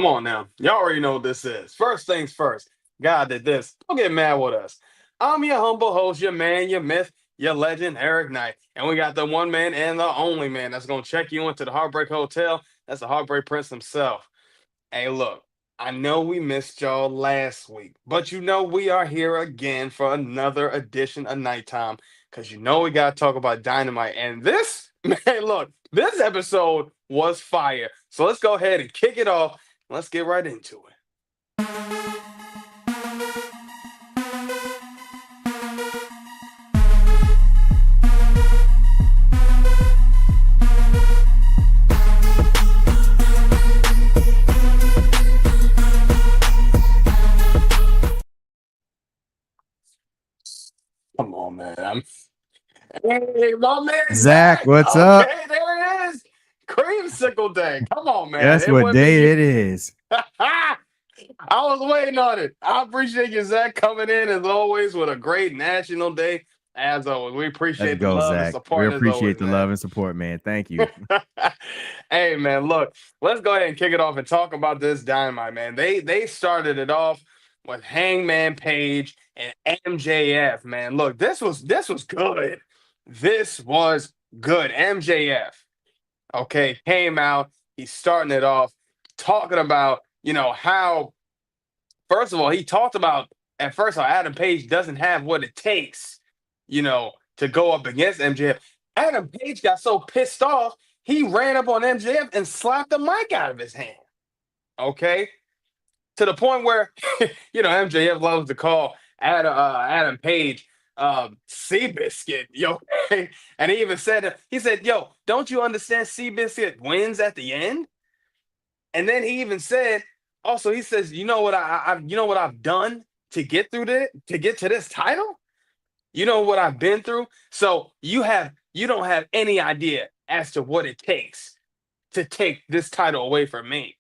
Come on now. Y'all already know what this is. First things first. God did this. Don't get mad with us. I'm your humble host, your man, your myth, your legend, Eric Knight. And we got the one man and the only man that's going to check you into the Heartbreak Hotel. That's the Heartbreak Prince himself. Hey, look, I know we missed y'all last week, but we are here again for another edition of Nighttime because we got to talk about Dynamite. And this, man, look, this episode was fire. So let's go ahead and kick it off. Let's get right into it. Come on, man. Hey, my man Zach, what's okay, up? there it is. Creamsicle Day. Come on, man. Guess It what wouldn't be day you. it is? I was waiting on it. I appreciate you, Zach, coming in as always with a great national day. As always, we Let's appreciate the go, love and Zach. We support as always, appreciate the man. love and support, man. Thank you. Hey, man, look, let's go ahead and kick it off and talk about this Dynamite, man. They started it off with Hangman Page and MJF, man. Look, this was good. This was good. MJF, okay, came out. He's starting it off talking about, how first of all, he talked about at first how Adam Page doesn't have what it takes, to go up against MJF. Adam Page got so pissed off, he ran up on MJF and slapped the mic out of his hand. Okay. To the point where, MJF loves to call Adam Page Seabiscuit, yo. And he even said, yo, don't you understand Seabiscuit wins at the end? And then he even said, also, he says, what I've done to get to get to this title? You know what I've been through? So you don't have any idea as to what it takes to take this title away from me.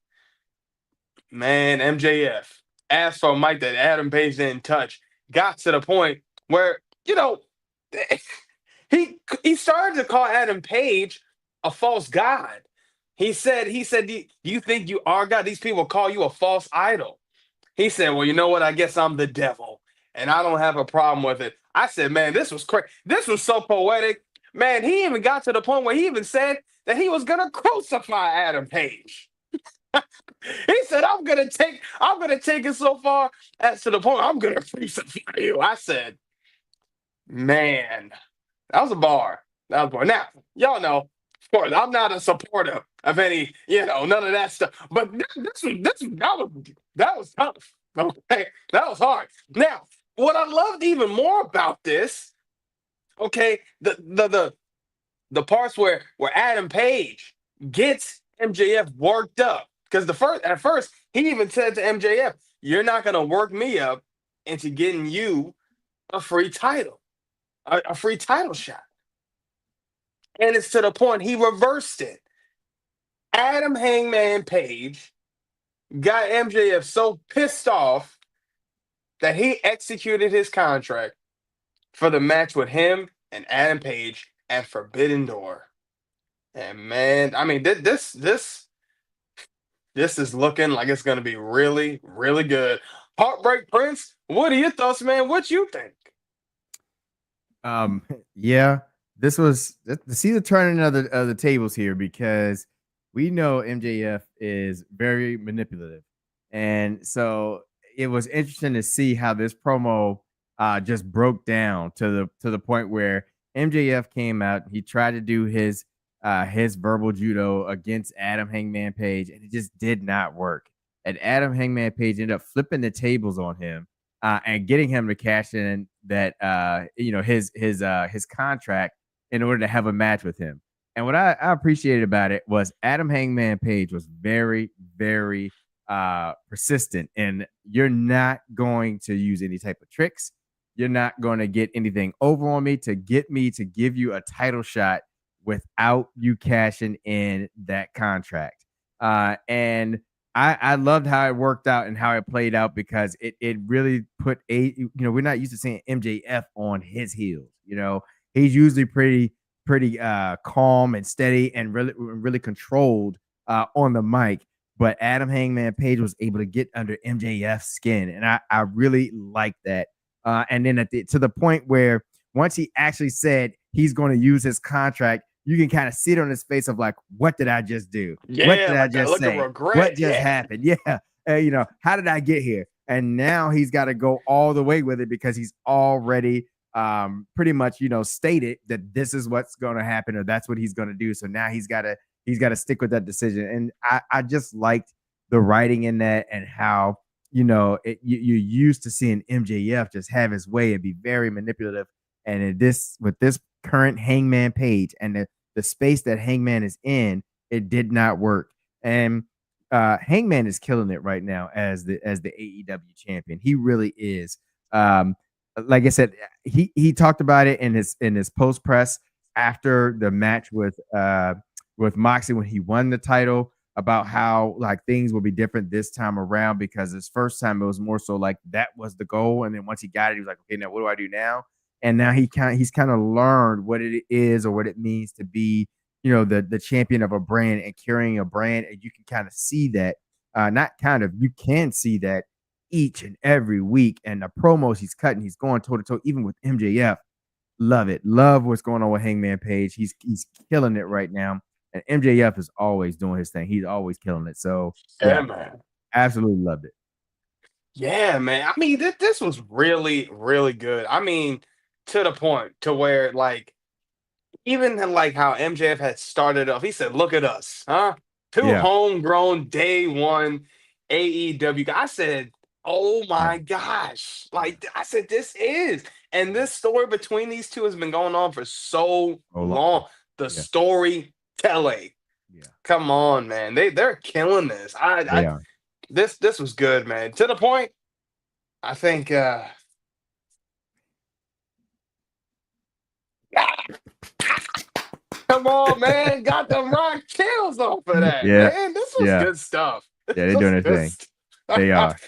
Man, MJF asked for a mic that Adam Page didn't touch, got to the point where, he started to call Adam Page a false god. He said, do you think you are God? These people call you a false idol. He said, well, you know what? I guess I'm the devil, and I don't have a problem with it. I said, man, this was crazy. This was so poetic. Man, he even got to the point where he even said that he was gonna crucify Adam Page. He said, I'm gonna take it so far as to the point I'm gonna crucify you. I said, man, that was a bar. That was a bar. Now, y'all know, of course, I'm not a supporter of any, none of that stuff. But that was tough. Okay, that was hard. Now, what I loved even more about this, okay, the parts where Adam Page gets MJF worked up. Because at first he even said to MJF, "You're not gonna work me up into getting you a free title, a free title shot." And it's to the point he reversed it. Adam Hangman Page got MJF so pissed off that he executed his contract for the match with him and Adam Page at Forbidden Door. And man, I mean, this is looking like it's going to be really, really good. Heartbreak Prince, what are your thoughts, man? What you think? Yeah, this was to see the turning of the tables here because we know MJF is very manipulative, and so it was interesting to see how this promo just broke down to the point where MJF came out. He tried to do his verbal judo against Adam Hangman Page, and it just did not work. And Adam Hangman Page ended up flipping the tables on him and getting him to cash in that his contract in order to have a match with him. And what I appreciated about it was Adam Hangman Page was very, very persistent, and you're not going to use any type of tricks. You're not going to get anything over on me to get me to give you a title shot without you cashing in that contract. And I loved how it worked out and how it played out because it really put we're not used to seeing MJF on his heels. He's usually pretty calm and steady and really controlled on the mic. but Adam Hangman Page was able to get under MJF's skin, and I really like that. And then to the point where once he actually said he's going to use his contract, you can kind of see it on his face of like, what did I just do? What Yeah, did I like that just look of say? What regret. just Yeah. happened? Yeah, how did I get here? And now he's got to go all the way with it because he's already pretty much stated that this is what's going to happen or that's what he's going to do. So now he's got to stick with that decision. And I just liked the writing in that and how you're used to seeing MJF just have his way and be very manipulative. And with this current Hangman Page and the space that Hangman is in, it did not work. And Hangman is killing it right now as the AEW champion. He really is. Like I said, he talked about it in his post press after the match with Moxley when he won the title about how like things will be different this time around because his first time it was more so like that was the goal, and then once he got it, he was like, okay, now what do I do now? And now he's kind of learned what it is or what it means to be the champion of a brand and carrying a brand, and you can kind of see that. Not kind of, you can see that each and every week, and the promos he's cutting, he's going toe to toe, even with MJF. Love it. Love what's going on with Hangman Page. He's killing it right now. And MJF is always doing his thing. He's always killing it. So Yeah, yeah, man. absolutely loved it. Yeah, man. I mean, this was really, really good. I mean, to the point to where like even in, like how MJF had started off, he said, "Look at us, huh? Two Yeah. homegrown day one AEW." I said, "Oh Yeah. my gosh!" Yeah. Like I said, this is, and this story between these two has been going on for so Oh, long. long. The Yeah. storytelling, Yeah. come on, man. They're killing this. They are. This was good, man. To the point, I think. Come on, man. Got the rock chills off of that, Yeah. man. This was Yeah. good stuff. Yeah. This They're was doing their good thing. They stuff. are.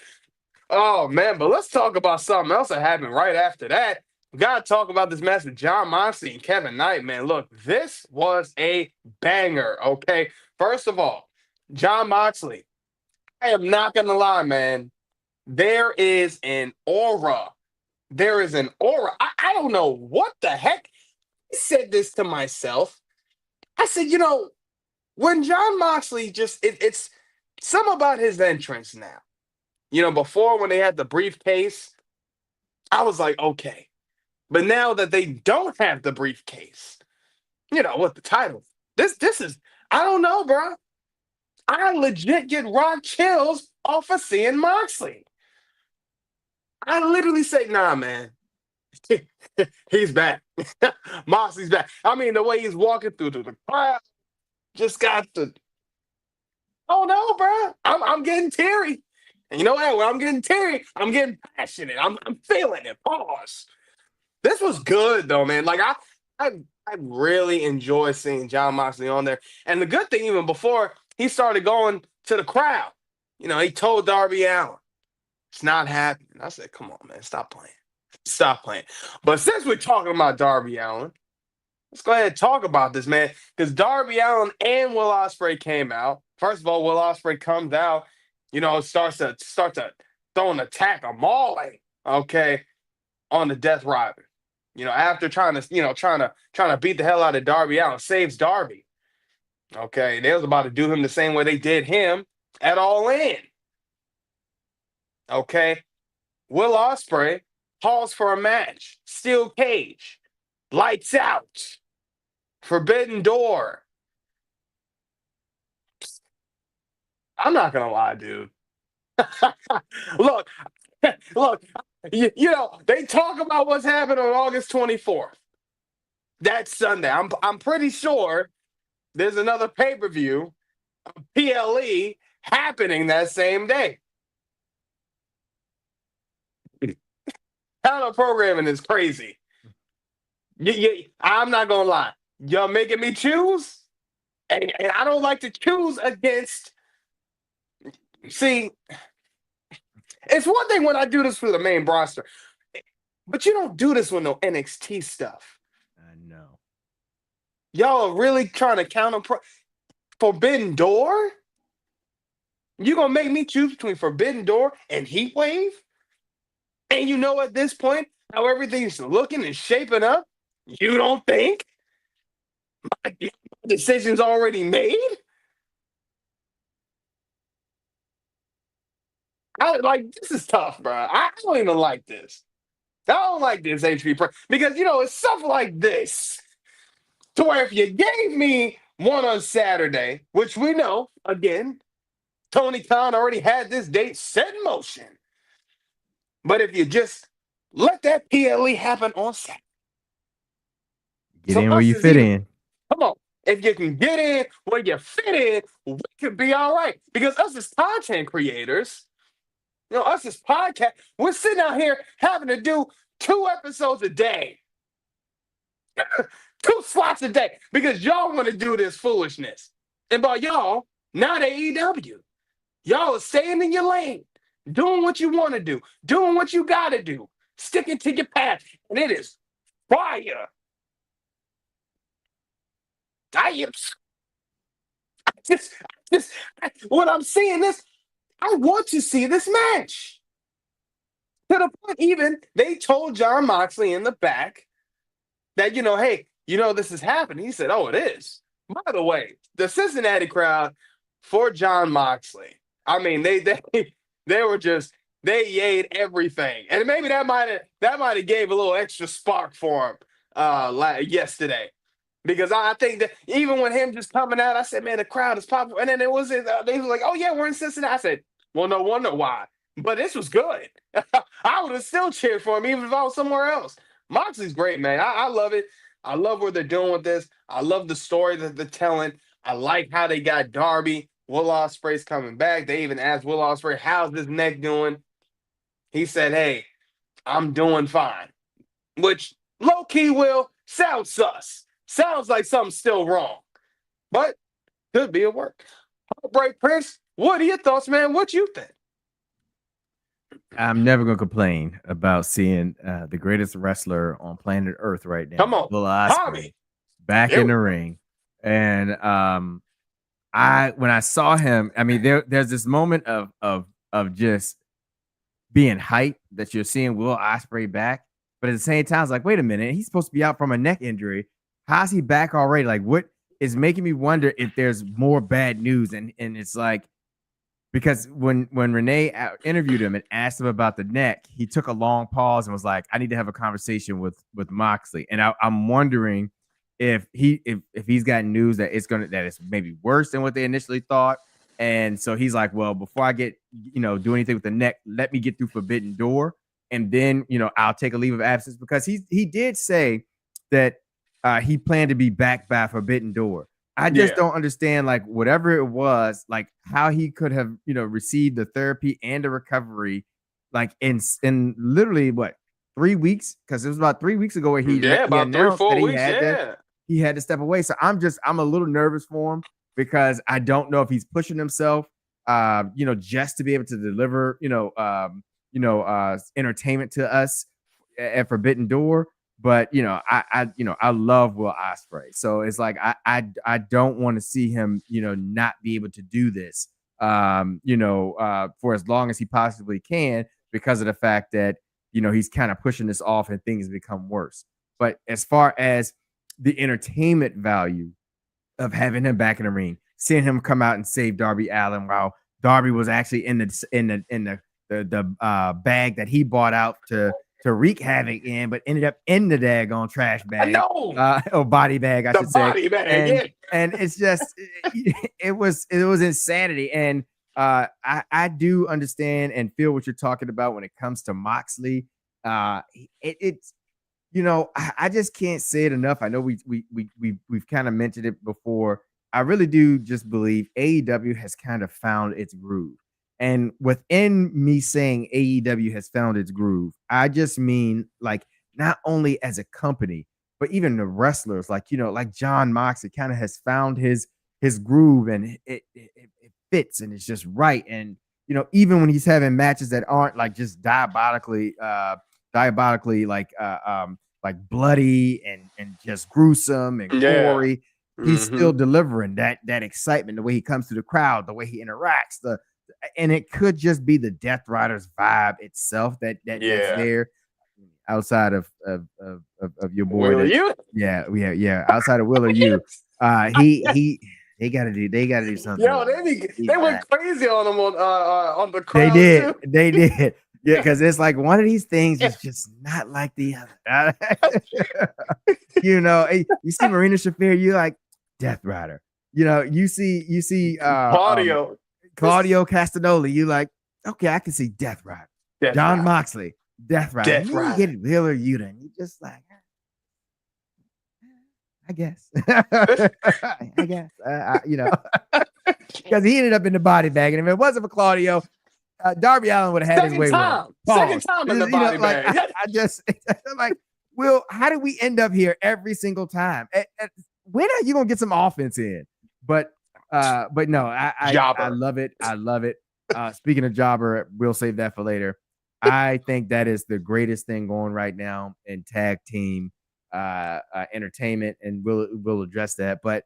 Oh, man. But let's talk about something else that happened right after that. We got to talk about this match with John Moxley and Kevin Knight, man. Look, this was a banger, okay? First of all, John Moxley, I am not going to lie, man. There is an aura. There is an aura. I don't know what the heck. I said this to myself. I said, when John Moxley it's some about his entrance now. Before when they had the briefcase, I was like, okay. But now that they don't have the briefcase, with the title, this is I don't know, bro. I legit get rock chills off of seeing Moxley. I literally say, nah, man. He's back. Moxley's back. I mean, the way he's walking through the crowd, just got the oh no, bro. I'm getting teary. And you know what? When I'm getting teary, I'm getting passionate. I'm feeling it. Pause. This was good though, man. Like I I really enjoy seeing John Moxley on there. And the good thing, even before he started going to the crowd, he told Darby Allin, it's not happening. I said, come on, man, stop playing. Stop playing. But since we're talking about Darby Allin, let's go ahead and talk about this, man. Because Darby Allin and Will Ospreay came out. First of all, Will Ospreay comes out, starts to throw an attack, a mauling, okay, on the Death Rider. After trying to beat the hell out of Darby Allin, saves Darby. Okay, they was about to do him the same way they did him at All In. Okay, Will Ospreay calls for a match, steel cage, lights out, forbidden door. I'm not gonna lie, dude. Look, look. They talk about what's happened on August 24th. That's Sunday. I'm pretty sure there's another pay per view, PLE, happening that same day. Counter programming is crazy. I'm not gonna lie. You're making me choose, and I don't like to choose against. See, it's one thing when I do this for the main roster, but you don't do this with no NXT stuff. I know. Y'all are really trying to counter Forbidden Door? You gonna make me choose between Forbidden Door and Heat Wave? And you know at this point how everything's looking and shaping up? You don't think my decision's already made? This is tough, bro. I don't even like this. I don't like this HP because it's stuff like this to where if you gave me one on Saturday, which we know again, Tony Khan already had this date set in motion. But if you just let that PLE happen on Saturday, Get so in where us you is fit even in. come on. If you can get in where you fit in, we could be all right. Because us as content creators, us as podcast, we're sitting out here having to do 2 episodes a day, 2 slots a day, because y'all want to do this foolishness. And by y'all, not AEW. Y'all are staying in your lane, doing what you want to do, doing what you got to do, sticking to your path. And it is fire. I am just, just when I'm seeing this, I want to see this match. To the point, even they told John Moxley in the back that, hey, this is happening. He said, oh, it is. By the way, the Cincinnati crowd for John Moxley, I mean, they were just they yayed everything. And maybe that might have gave a little extra spark for him yesterday. Because I think that even when him just coming out, I said, man, the crowd is popping. And then they were like, oh, yeah, we're in Cincinnati. I said, well, no wonder why. But this was good. I would have still cheered for him even if I was somewhere else. Moxley's great, man. I love it. I love what they're doing with this. I love the story that they're telling. I like how they got Darby. Will Ospreay's coming back. They even asked Will Ospreay, how's his neck doing? He said, hey, I'm doing fine. Which, low-key, Will, sounds sus. Sounds like something's still wrong. But could be a work. Heartbreak Prince, what are your thoughts, man? What you think? I'm never gonna complain about seeing the greatest wrestler on planet Earth right Come now, on. Will Ospreay, Hobby. back There in we the go. ring. And when I saw him, I mean, there's this moment of just being hyped that you're seeing Will Ospreay back, but at the same time, it's like, wait a minute, he's supposed to be out from a neck injury. How's he back already? Like, what is making me wonder if there's more bad news? And it's like, because when Renee interviewed him and asked him about the neck, he took a long pause and was like, "I need to have a conversation with Moxley." And I'm wondering if he's got news that it's maybe worse than what they initially thought. And so he's like, "Well, before I get do anything with the neck, let me get through Forbidden Door, and then I'll take a leave of absence," because he did say that he planned to be back by Forbidden Door. I just Yeah. don't understand, like, whatever it was, like how he could have, received the therapy and the recovery, like in literally what 3 weeks, because it was about 3 weeks ago where Yeah, he about three, announced that 4 weeks. Yeah. he had to step away. So I'm a little nervous for him because I don't know if he's pushing himself, just to be able to deliver, entertainment to us at Forbidden Door. But I love Will Ospreay, so it's like I don't want to see him not be able to do this for as long as he possibly can, because of the fact that he's kind of pushing this off and things become worse. But as far as the entertainment value of having him back in the ring, seeing him come out and save Darby Allin while Darby was actually in the bag that he bought out to wreak havoc in, but ended up in the daggone trash I bag, know. or body bag, I The should say. body bag. And Yeah. it's just it was insanity. And I do understand and feel what you're talking about when it comes to Moxley. It's I just can't say it enough. I know we've kind of mentioned it before. I really do just believe AEW has kind of found its groove. And within me saying AEW has found its groove, I just mean, like, not only as a company, but even the wrestlers, like, like John Moxley kind of has found his groove, and it fits and it's just right. And even when he's having matches that aren't like just diabolically like bloody and just gruesome and Yeah. gory, he's Hmm. still delivering that excitement, the way he comes to the crowd, the way he interacts, and it could just be the Death Riders vibe itself that's Yeah. there outside of your boy Will that you? yeah outside of Will or you. He they gotta do something Yo, with him. He they went back. crazy on him on the They crowd did. too. They did. Yeah, because it's like one of these things is just not like the other. You see Marina Shafir, you like Death Rider. You see Claudio. Claudio Castagnoli, you like, okay, I can see Death Rider. Death John Rider. Moxley, Death Rider. And Death then you get Rider. Wheeler Yuta, and you just like, I guess. I guess. Because he ended up in the body bag. And if it wasn't for Claudio, Darby Allin would have had his Second way with him. time. Second Pause. time in the body Like bag. I just I'm like, Will, how do we end up here every single time? When are you gonna get some offense in? But no, I Jobber. love it. I love it. Speaking of Jobber, we'll save that for later. I think that is the greatest thing going right now in tag team entertainment, and we'll address that. But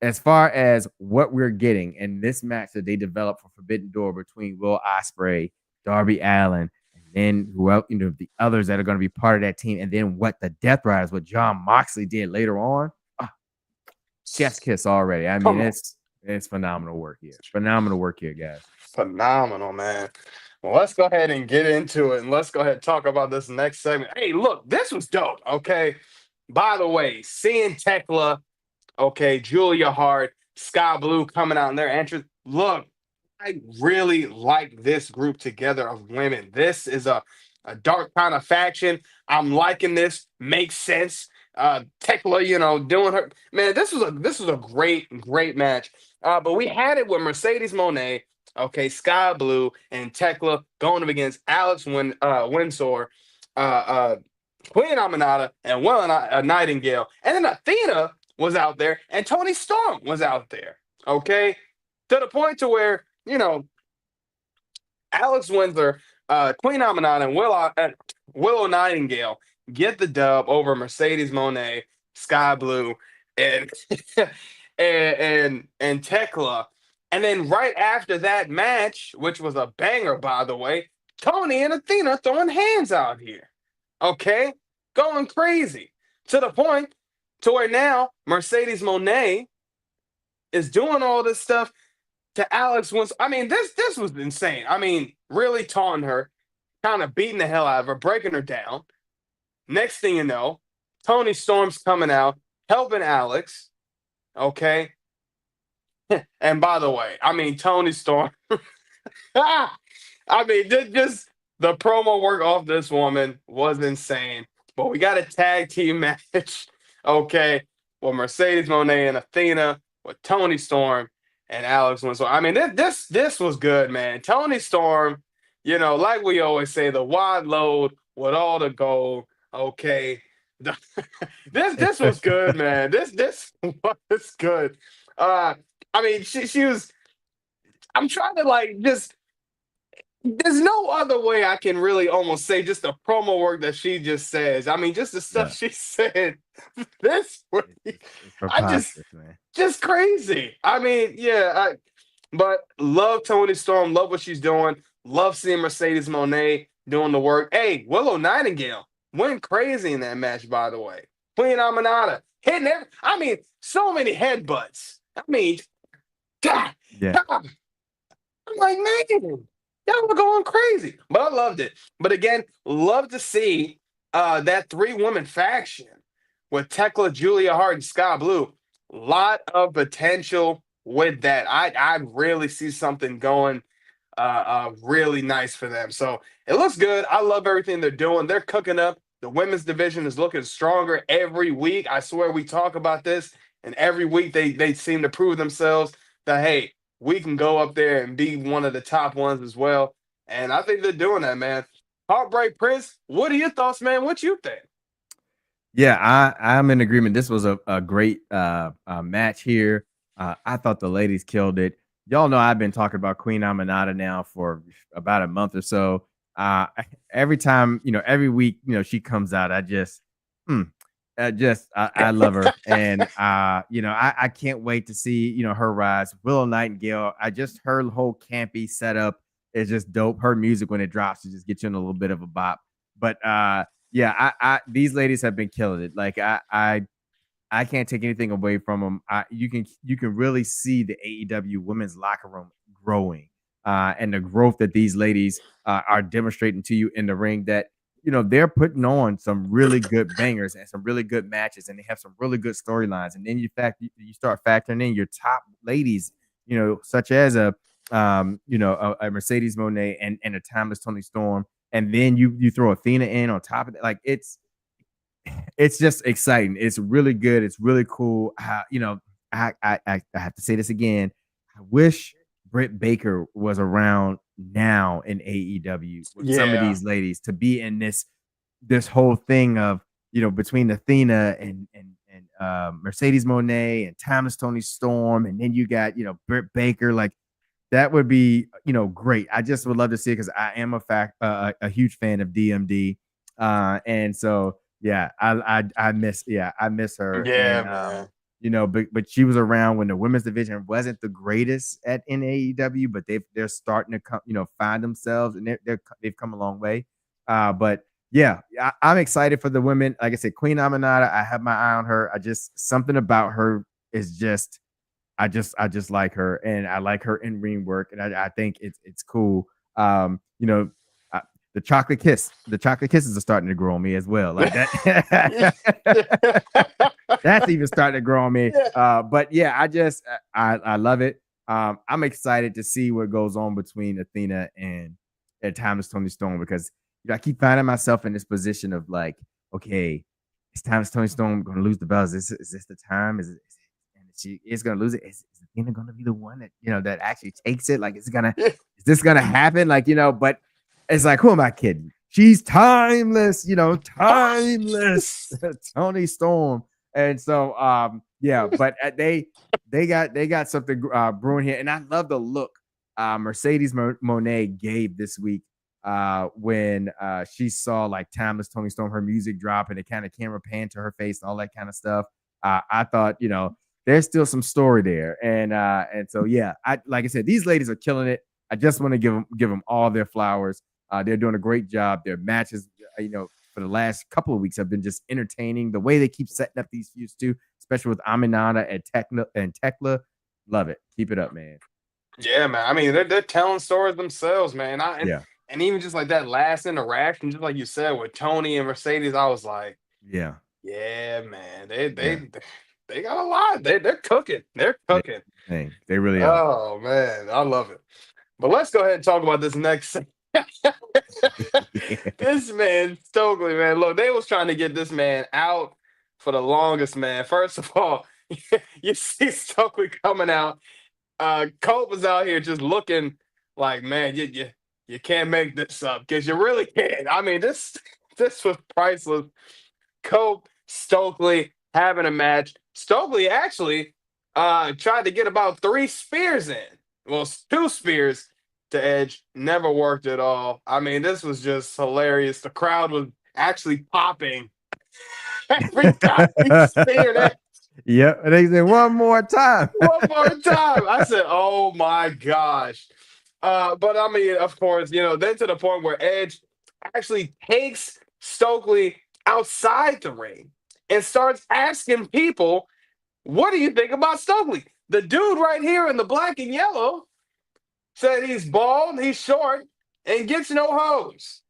as far as what we're getting in this match that they developed for Forbidden Door between Will Ospreay, Darby Allin, and then the others that are going to be part of that team, and then what the Death Riders, what John Moxley did later on, chef's kiss already. I mean, it's phenomenal work here. Phenomenal work here, guys. Phenomenal, man. Well, let's go ahead and get into it, and let's go ahead and talk about this next segment. Hey, look, this was dope. Okay. By the way, seeing Tekla, okay, Julia Hart, Sky Blue coming out in their entrance. Look, I really like this group together of women. This is a dark kind of faction. I'm liking this. Makes sense. Tekla, doing her man. This was a great match. But we had it with Mercedes Monet, okay, Sky Blue, and Tekla going up against Alex Windsor, uh, uh, Queen Aminata, and Nightingale, and then Athena was out there, and Tony Storm was out there. Okay, to the point to where Alex Windsor, Queen Aminata, and Willow Nightingale get the dub over Mercedes Monet, Sky Blue, and and Tekla. And then right after that match, which was a banger, by the way, Tony and Athena throwing hands out here. Okay, going crazy to the point to where now Mercedes Monet is doing all this stuff to Alex once. I mean, this was insane. I mean, really taunting her, kind of beating the hell out of her, breaking her down. Next thing you know, Tony Storm's coming out, helping Alex. Okay. And by the way, I mean Tony Storm. I mean, just the promo work off this woman was insane. But we got a tag team match, okay, with Mercedes Monet and Athena, with Tony Storm and Alex Winslow. I mean, this was good, man. Tony Storm, like we always say, the wide load with all the gold. Okay, this was good, man. This was good. I mean, she was. I'm trying to like just. There's no other way I can really almost say just the promo work that she just says. I mean, just the stuff Yeah, she said this week. it's I preposterous, man. just crazy. I mean, yeah, but love Tony Storm, love what she's doing. Love seeing Mercedes Monet doing the work. Hey, Willow Nightingale went crazy in that match, by the way. Queen Aminata hitting every, I mean, so many headbutts. I mean, God, Yeah, God. I'm like, man, y'all were going crazy. But I loved it. But again, love to see that three-woman faction with Tekla, Julia Hart, and Sky Blue. Lot of potential with that. I really see something going really nice for them. So it looks good. I love everything they're doing. They're cooking up. The women's division is looking stronger every week. I swear we talk about this, and every week they seem to prove themselves that hey, we can go up there and be one of the top ones as well. And I think they're doing that, man. Heartbreak Prince, what are your thoughts, man? What you think? yeah. I'm in agreement. This was a great match here. I thought the ladies killed it. Y'all know I've been talking about Queen Aminata now for about a month or so. Uh, every time, every week, she comes out, I just, hmm, I love her, and I can't wait to see her rise. Willow Nightingale, I just her whole campy setup is just dope. Her music when it drops, it just gets you in a little bit of a bop. But yeah, I these ladies have been killing it. Like I can't take anything away from them. You can really see the AEW women's locker room growing, and the growth that these ladies are demonstrating to you in the ring. That they're putting on some really good bangers and some really good matches, and they have some really good storylines. And then you start factoring in your top ladies, such as a Mercedes Monet and a timeless Tony Storm, and then you throw Athena in on top of it. Like it's just exciting. It's really good. It's really cool. I have to say this again. I wish Britt Baker was around now in AEW with some of Yeah. these ladies to be in this whole thing of between Athena and Mercedes Monet and Thomas Tony Storm, and then you got Britt Baker. Like that would be great. I just would love to see it because I am a huge fan of DMD, and so yeah, I miss her, Yeah, and man. but she was around when the women's division wasn't the greatest at in AEW, but they're starting to come, find themselves, and they've come a long way. But yeah, I'm excited for the women. Like I said, Queen Aminata, I have my eye on her. I just something about her is just I just like her, and I like her in ring work, and I think it's cool. Um, you know, the chocolate kisses are starting to grow on me as well. Like that, that's even starting to grow on me. Yeah. But yeah, I love it. I'm excited to see what goes on between Athena and Thomas Tony Storm because I keep finding myself in this position of like, okay, is Thomas Tony Storm going to lose the belt? Is this the time? And she is going to lose it? Is Athena going to be the one that that actually takes it? Like, is this gonna happen? Like, but it's like, who am I kidding? She's timeless, timeless Tony Storm. And so, yeah, but they got something brewing here, and I love the look Mercedes Monet gave this week when she saw like timeless Tony Storm, her music drop, and it kind of camera pan to her face and all that kind of stuff. I thought, there's still some story there, and so yeah, like I said, these ladies are killing it. I just want to give them all their flowers. They're doing a great job. Their matches, for the last couple of weeks have been just entertaining. The way they keep setting up these feuds too, especially with Aminata and Tekla. Love it. Keep it up, man. Yeah, man. I mean, they're telling stories themselves, man. Yeah. And even just like that last interaction, just like you said with Tony and Mercedes, I was like, Yeah. yeah, man. They Yeah. they they got a lot. They're cooking. They're cooking. They really are. Oh man, I love it. But let's go ahead and talk about this next. This man Stokely, man. Look, they was trying to get this man out for the longest, man. First of all, you see Stokely coming out. Colt was out here just looking like, man, you can't make this up because you really can't. I mean, this was priceless. Colt Stokely having a match. Stokely actually tried to get about 3 spears in. Well, 2 spears to Edge. Never worked at all. I mean, this was just hilarious. The crowd was actually popping every time he speared Edge. Yep. And they said one more time. One more time. I said, oh my gosh. But I mean, of course, then to the point where Edge actually takes Stokely outside the ring and starts asking people, what do you think about Stokely? The dude right here in the black and yellow said he's bald, he's short, and gets no hose.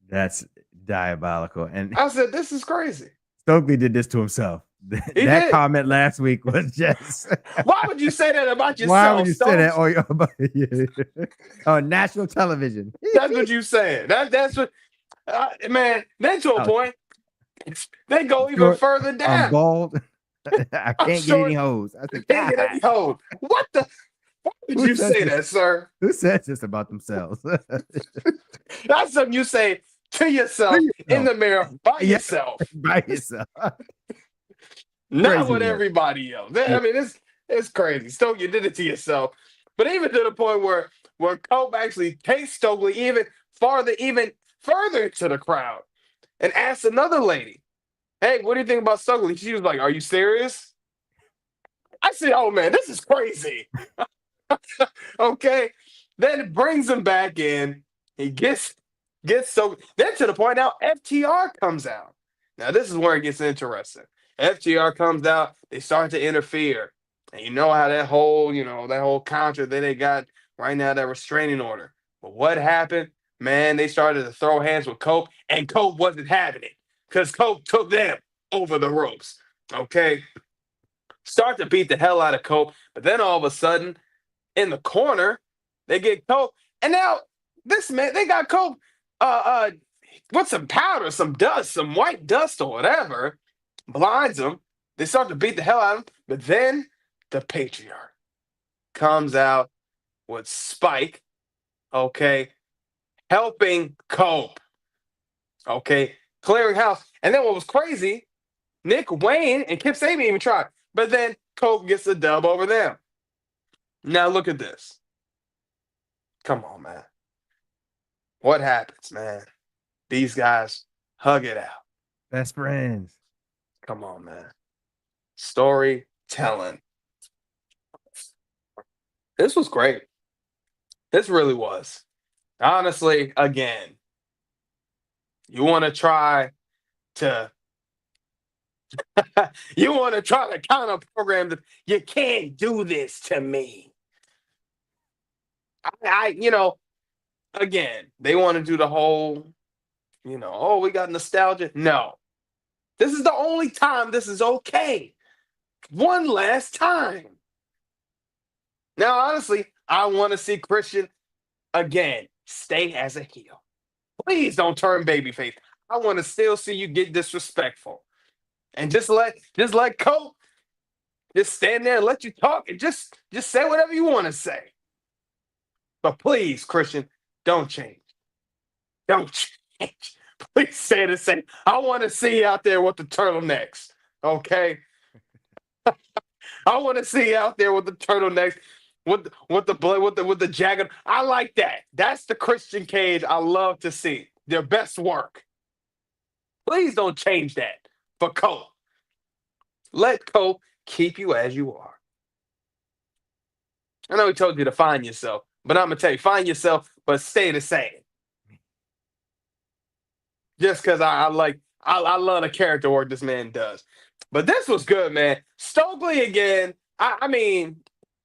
That's diabolical. And I said, this is crazy. Stokely did this to himself. That did. comment last week was just. Why would you say that about yourself? Why would you say that on national television? That's what you saying. That's what, man. Then to a point, they go even further down. I'm bald. I can't get any hose. I said, can't get any hose. What the? Why would you say that, sir? Who says this about themselves? That's something you say to yourself in the mirror by yourself. By yourself. Not with everybody else. I mean, it's crazy. Stokely, you did it to yourself. But even to the point where Cope actually takes Stokely even further to the crowd and asks another lady, Hey, what do you think about Stokely? She was like, "Are you serious?" I said, "Oh man, this is crazy." Okay. Then it brings him back in. He gets so then to the point now FTR comes out. Now this is where it gets interesting. FTR comes out, they start to interfere. And you know how that whole counter that they got right now, that restraining order. But what happened? Man, they started to throw hands with Cope, and Cope wasn't having it because Cope took them over the ropes. Okay. Start to beat the hell out of Cope, but then all of a sudden in the corner. They get Cope, and now this man they got Cope uh with some powder, some dust, some white dust or whatever, blinds him. They start to beat the hell out of him, but then the patriarch comes out with Spike, okay, helping Cope, okay, clearing house. And then what was crazy, Nick Wayne and Kip Sabian even tried, but then Cope gets the dub over them. Now look at this. Come on, man. What happens, man? These guys hug it out. Best friends. Come on, man. Storytelling. This was great. This really was. Honestly, again, you want to try to you want to try to counter program that you can't do this to me. Again, they want to do the whole, oh, we got nostalgia. No. This is the only time this is okay. One last time. Now, honestly, I want to see Christian again stay as a heel. Please don't turn babyface. I want to still see you get disrespectful, and just let Cole just stand there and let you talk and just say whatever you want to say. But please, Christian, don't change. Don't change. Please say the same. I want to see you out there with the turtlenecks. Okay. I want to see you out there with the turtlenecks, with the jacket. I like that. That's the Christian Cage I love to see. Their best work. Please don't change that for Cole. Let Cole keep you as you are. I know he told you to find yourself, but I'm gonna tell you, find yourself, but stay the same. Just because I love the character work this man does. But this was good, man. Stokely again. I mean,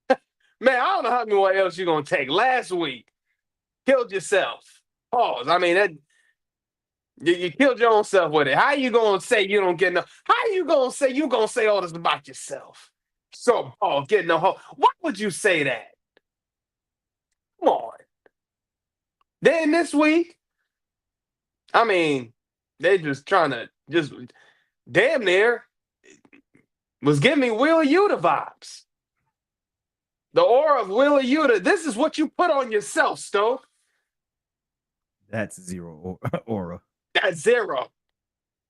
man, I don't know how many what else you're gonna take. Last week, killed yourself. Pause. I mean, you killed your own self with it. How you gonna say you don't get no? How you gonna say all this about yourself? So, oh, getting no hope. Why would you say that? Come on. Then this week, I mean, they just trying to just damn near was giving me Wheeler Yuta vibes. The aura of Wheeler Yuta. This is what you put on yourself, Stoke. That's zero aura. That's zero.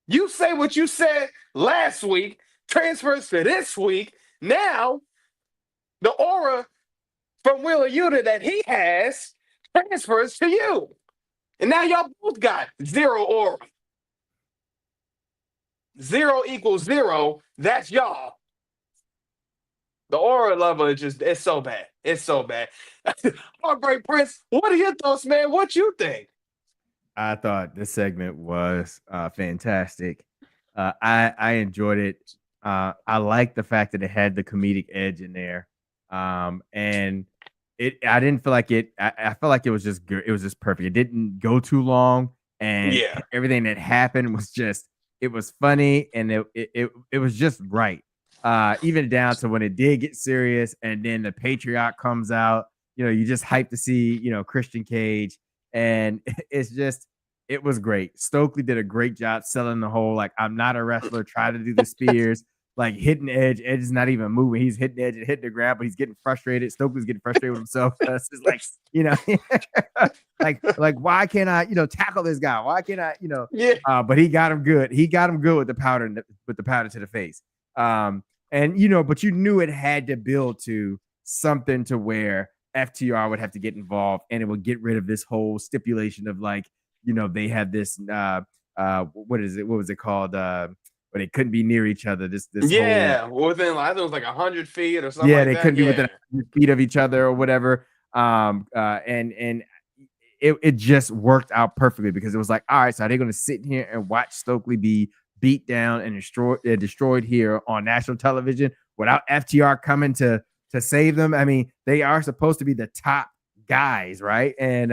You say what you said last week, transfers to this week. Now, the aura from Wheeler Yuta that he has transfers to you. And now y'all both got zero aura. Zero equals zero. That's y'all. The aura level is it's so bad. It's so bad. Heartbreak Prince, what are your thoughts, man? What you think? I thought this segment was fantastic. I enjoyed it. I like the fact that it had the comedic edge in there, and I didn't feel like it. I felt like it was just good. It was just perfect. It didn't go too long, and Yeah. everything that happened was just it was funny, and it was just right. Even down to when it did get serious, and then the Patriot comes out. You just hype to see Christian Cage, and it was great. Stokely did a great job selling the whole like I'm not a wrestler, try to do the spears, like hitting Edge. Edge is not even moving. He's hitting Edge and hitting the ground, but he's getting frustrated. Stokely's getting frustrated with himself. It's just like, like why can't I, tackle this guy? Why can't I, Yeah. But he got him good. He got him good with the powder to the face. And but you knew it had to build to something to where FTR would have to get involved, and it would get rid of this whole stipulation of like, they had this what is it? What was it called? or they couldn't be near each other. This whole Yeah, within I think it was like 100 feet or something yeah, like they that. couldn't be Yeah, within 100 feet of each other or whatever. And it just worked out perfectly because it was like, all right, so are they going to sit here and watch Stokely be beat down and destroyed here on national television without FTR coming to save them? I mean, they are supposed to be the top guys, right? And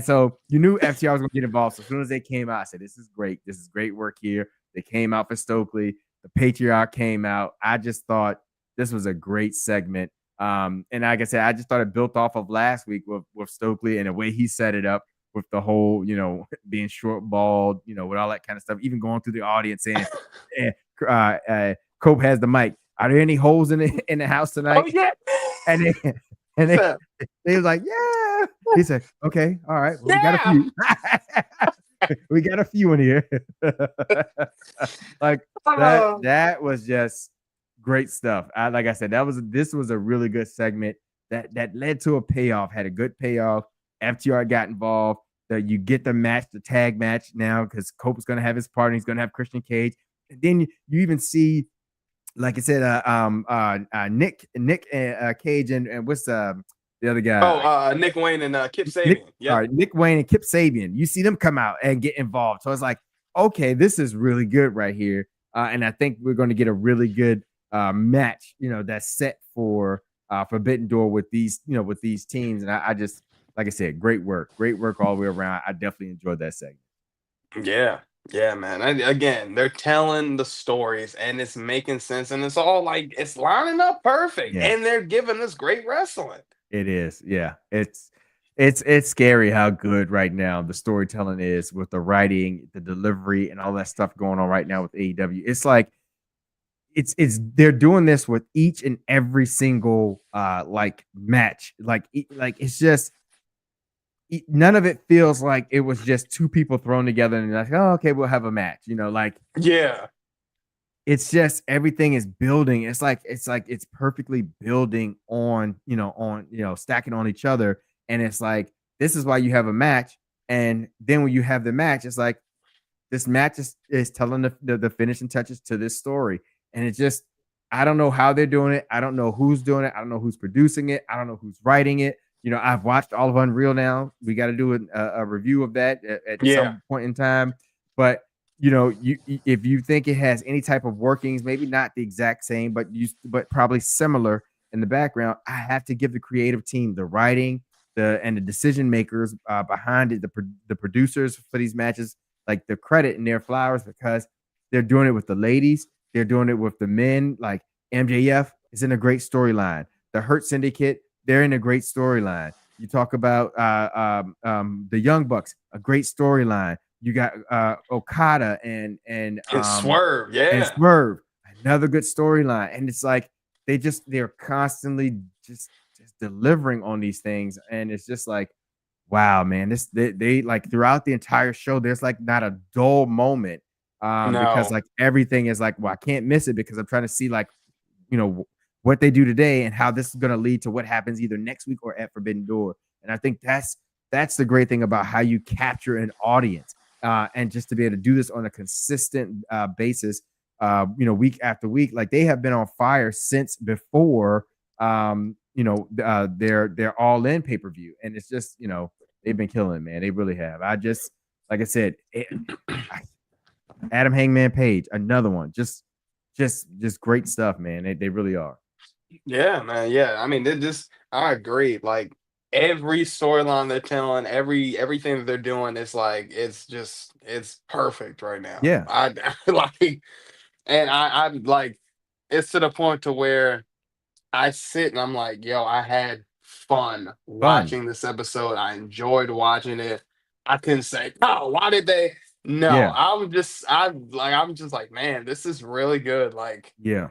so you knew FTR was going to get involved. So as soon as they came out, I said, this is great. This is great work here. They came out for Stokely. The Patriarch came out. I just thought this was a great segment. And like I said, I just thought it built off of last week with Stokely and the way he set it up with the whole, being short balled, with all that kind of stuff, even going through the audience saying, Cope has the mic. Are there any holes in the house oh tonight? yeah, And they was like, yeah. He said, okay, all right. Well, we got a yeah. few. We got a few in here. Like that was just great stuff. Like I said, this was a really good segment that led to a payoff, had a good payoff. FTR got involved. That you get the match, the tag match now, because Cope is gonna have his partner, he's gonna have Christian Cage. And then you even see, like I said, Nick Cage and what's the other guy? Nick Wayne and Kip Nick, Sabian. all Yep. right, Nick Wayne and Kip Sabian. You see them come out and get involved. So it's like, okay, this is really good right here. And I think we're going to get a really good match, that's set for Forbidden Door with these teams. And I just, like I said, great work all the way around. I definitely enjoyed that segment. Yeah. Yeah, man. Again, they're telling the stories and it's making sense and it's all like it's lining up perfect Yeah. and they're giving us great wrestling. It is. Yeah. It's scary how good right now the storytelling is with the writing, the delivery, and all that stuff going on right now with AEW. It's like it's they're doing this with each and every single like match. Like it's just none of it feels like it was just two people thrown together and like, oh, okay, we'll have a match. Like Yeah. it's just everything is building. It's like it's perfectly building on stacking on each other. And it's like this is why you have a match. And then when you have the match, it's like this match is telling the finishing touches to this story. And it's just I don't know how they're doing it. I don't know who's doing it. I don't know who's producing it. I don't know who's writing it. I've watched all of Unreal now. We got to do a review of that at Yeah. some point in time. But if you think it has any type of workings, maybe not the exact same, but probably similar in the background, I have to give the creative team, the writing, and the decision makers behind it, the producers for these matches, like the credit and their flowers, because they're doing it with the ladies, they're doing it with the men. Like MJF is in a great storyline. The Hurt Syndicate, they're in a great storyline. You talk about the Young Bucks, a great storyline. You got Okada and Swerve. Yeah. and Swerve, another good storyline. And it's like they're constantly just delivering on these things, and it's just like, wow, man, they like throughout the entire show, there's like not a dull moment, because No. like everything is like, well, I can't miss it because I'm trying to see like what they do today and how this is going to lead to what happens either next week or at Forbidden Door. And I think that's the great thing about how you capture an audience, and just to be able to do this on a consistent basis, week after week. Like they have been on fire since before, their All In pay-per-view, and it's just they've been killing, man. They really have. Like I said, Adam Hangman Page, another one, just great stuff, man. They really are. Yeah, man. Yeah. I mean, I agree. Like every storyline they're telling, everything that they're doing, it's like it's perfect right now. Yeah, I like and I'm like it's to the point to where I sit and I'm like, yo, I had fun fun. watching this episode. I enjoyed watching it. I couldn't say, oh, why did they? No, Yeah, I'm just like, man, this is really good. Like, yeah,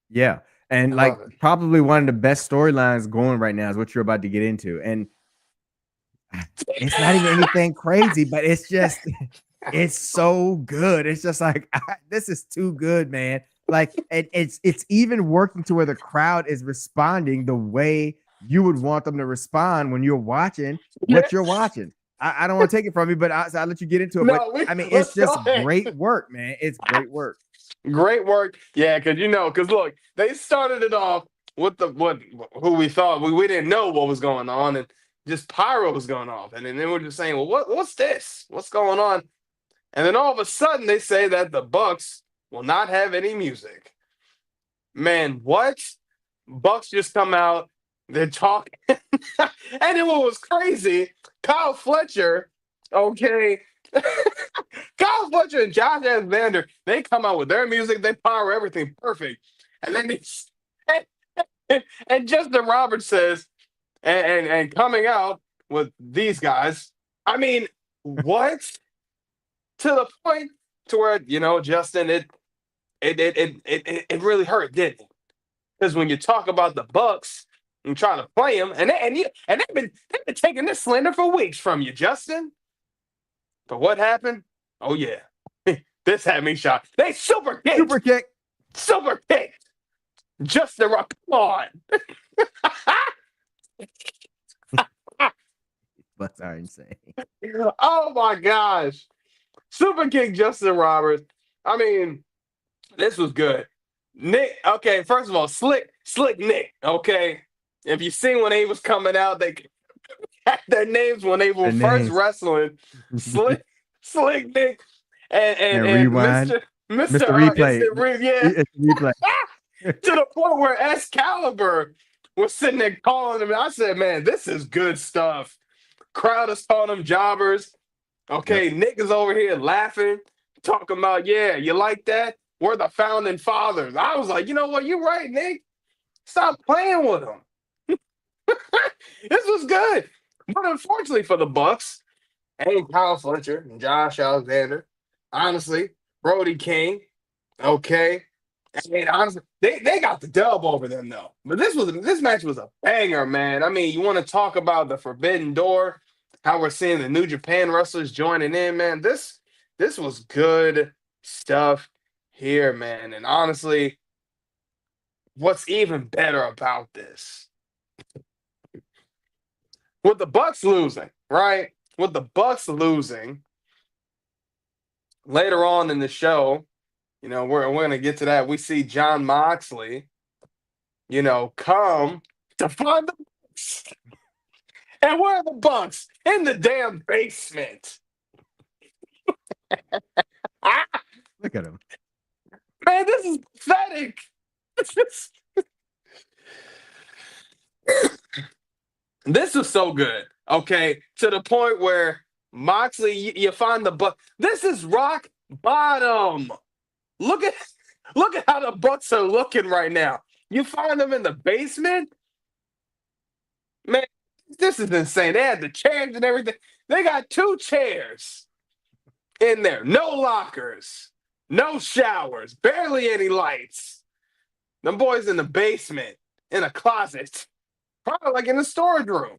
yeah. And I like love it. probably one of the best storylines going right now is what you're about to get into. And it's not even anything crazy, but it's so good. It's just like this is too good, man. Like it's even working to where the crowd is responding the way you would want them to respond when you're watching Yeah. what you're watching. I don't want to take it from you, but I'll let you get into it. But No, I mean, it's let's go just ahead. great work, man. It's great work. Great work. Yeah, because look, they started it off with who we thought we didn't know what was going on, and just pyro was going off. And then they were just saying, well, what's this? What's going on? And then all of a sudden they say that the Bucks will not have any music. Man, what? Bucks just come out, they're talking. And then what was crazy, Kyle Fletcher, okay. Kyle Fletcher and Josh Alexander, they come out with their music, they power everything perfect. And then and Justin Roberts says, and coming out with these guys, I mean, what? To the point to where, Justin, it really hurt, didn't it? Because when you talk about the Bucks and try to play them, and they've been taking this slander for weeks from you, Justin. But what happened? Oh yeah, this had me shocked. They super kicked, super kicked. Justin Rock, come on. Bucks are insane. Oh my gosh, super kick Justin Roberts. I mean, this was good. Nick, okay, first of all, slick Nick, okay. If you seen when he was coming out, they had their names when they were first wrestling. Slick Nick and Rewind. Mr. Replay. Yeah. Replay. To the point where Excalibur was sitting there calling him. And I said, man, this is good stuff. Crowd is calling them jobbers. Okay, yep. Nick is over here laughing, talking about, yeah, you like that? We're the founding fathers. I was like, you know what? You're right, Nick. Stop playing with them. This was good. But unfortunately for the Bucks and Kyle Fletcher and Josh Alexander, honestly, Brody King, okay. I mean, honestly, they got the dub over them though. But this match was a banger, man. I mean, you want to talk about the Forbidden Door, how we're seeing the New Japan wrestlers joining in, man. This was good stuff here, man. And honestly, what's even better about this? With the Bucks losing, right? With the Bucks losing, later on in the show, we're going to get to that. We see Jon Moxley, come to find the Bucks. And where are the Bucks? In the damn basement. Look at him. Man, this is pathetic. This was so good, okay? To the point where Moxley, you find the Bucks. This is rock bottom. Look at how the Bucks are looking right now. You find them in the basement? Man, this is insane. They had the chairs and everything. They got 2 chairs in there. No lockers. No showers. Barely any lights. Them boys in the basement, in a closet. Probably like in a storage room.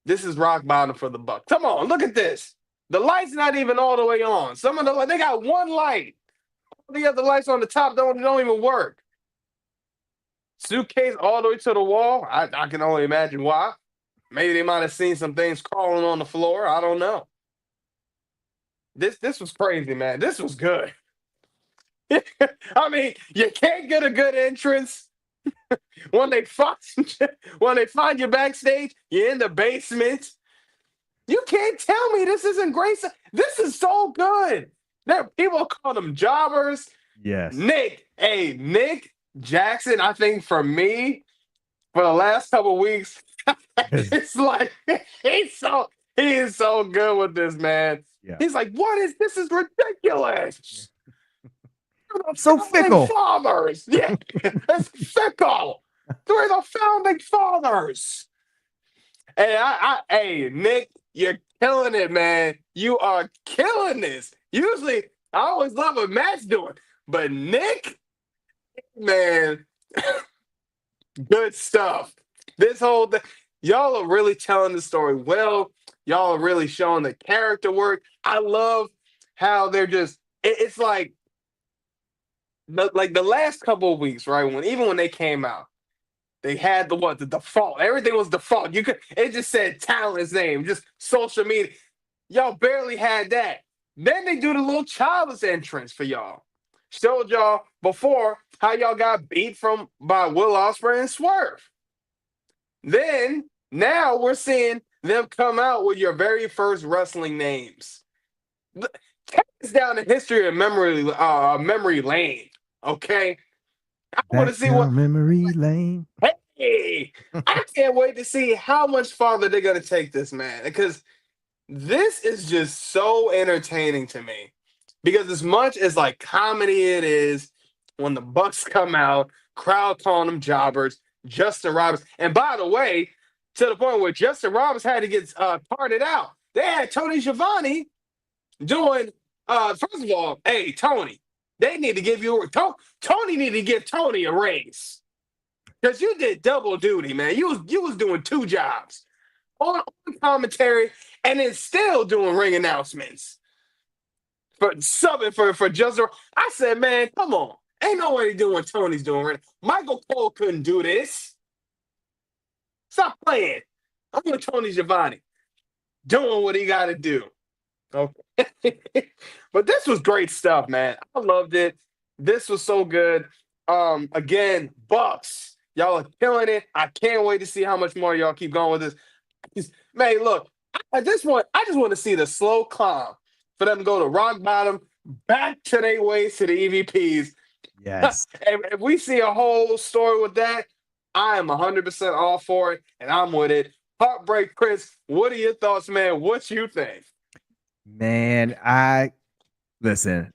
This is rock bottom for the Bucks. Come on, look at this. The light's not even all the way on. Some of the they got one light. The other lights on the top don't even work. Suitcase all the way to the wall. I can only imagine why. Maybe they might have seen some things crawling on the floor. I don't know. This was crazy, man. This was good. I mean, you can't get a good entrance. when they find you backstage, you're in the basement. You can't tell me this isn't great. This is so good. There, people call them jobbers. Yes. Nick Jackson, I think for me, for the last couple of weeks, it's like he is so good with this, man. Yeah. He's like, this is ridiculous. So fickle. Fathers. Yeah, it's fickle. They're the founding fathers. Hey, hey, Nick, you're killing it, man. You are killing this. Usually, I always love what Matt's doing, but Nick, man, good stuff. This whole thing, y'all are really telling the story well. Y'all are really showing the character work. I love how they're just. It's like the last couple of weeks, right? Even when they came out, They had the default. Everything was default. It just said talent's name, just social media. Y'all barely had that. Then they do the little childless entrance for y'all. Showed y'all before how y'all got beat from by Will Ospreay and Swerve. Then now we're seeing them come out with your very first wrestling names. Take us down the history of memory lane. Okay, I want to Back see what. down memory lane. Hey, I can't wait to see how much farther they're gonna take this, man. Because this is just so entertaining to me. Because as much as like comedy it is, when the Bucks come out, crowd calling them jobbers, Justin Roberts, and by the way, to the point where Justin Roberts had to get parted out. They had Tony Schiavone doing. First of all, hey Tony, they need to give you Tony need to give Tony a raise because you did double duty, man. You was doing two jobs on commentary and then still doing ring announcements for subbing for Justin. I said, man, come on, ain't nobody doing what Tony's doing. Right. Michael Cole couldn't do this. Stop playing. I'm with Tony Schiavone doing what he got to do. Okay. But this was great stuff, man. I loved it. This was so good. Again, Bucks, y'all are killing it. I can't wait to see how much more y'all keep going with this. Man, look, at this point, I just want to see the slow climb for them to go to rock bottom, back to their ways to the EVPs. Yes. And if we see a whole story with that, I am 100% all for it, and I'm with it. Heartbreak Chris, what are your thoughts, man? What you think? Man, listen.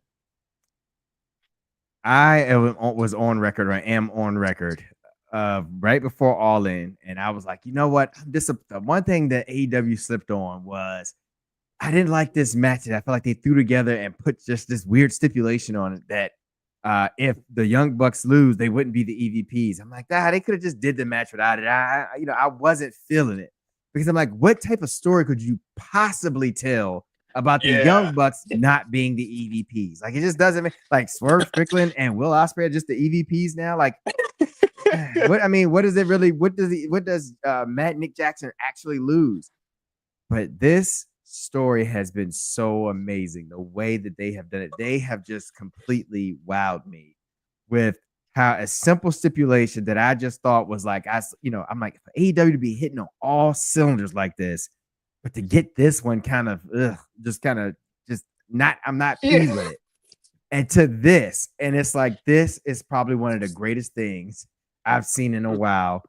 Was on record, or I am on record, right before All In, and I was like, you know what? The one thing that AEW slipped on was I didn't like this match that I felt like they threw together and put just this weird stipulation on it that if the Young Bucks lose, they wouldn't be the EVPs. I'm like, they could have just did the match without it. I wasn't feeling it because I'm like, what type of story could you possibly tell about the Yeah. Young Bucks not being the EVPs? Like, it just doesn't make like Swerve Strickland and Will Ospreay are just the EVPs now. Like, what is it really? What does Matt Nick Jackson actually lose? But this story has been so amazing. The way that they have done it, they have just completely wowed me with how a simple stipulation that I just thought was like, I'm like, for AEW to be hitting on all cylinders like this, but to get this one kind of, I'm not pleased with it. And to this, and it's like, this is probably one of the greatest things I've seen in a while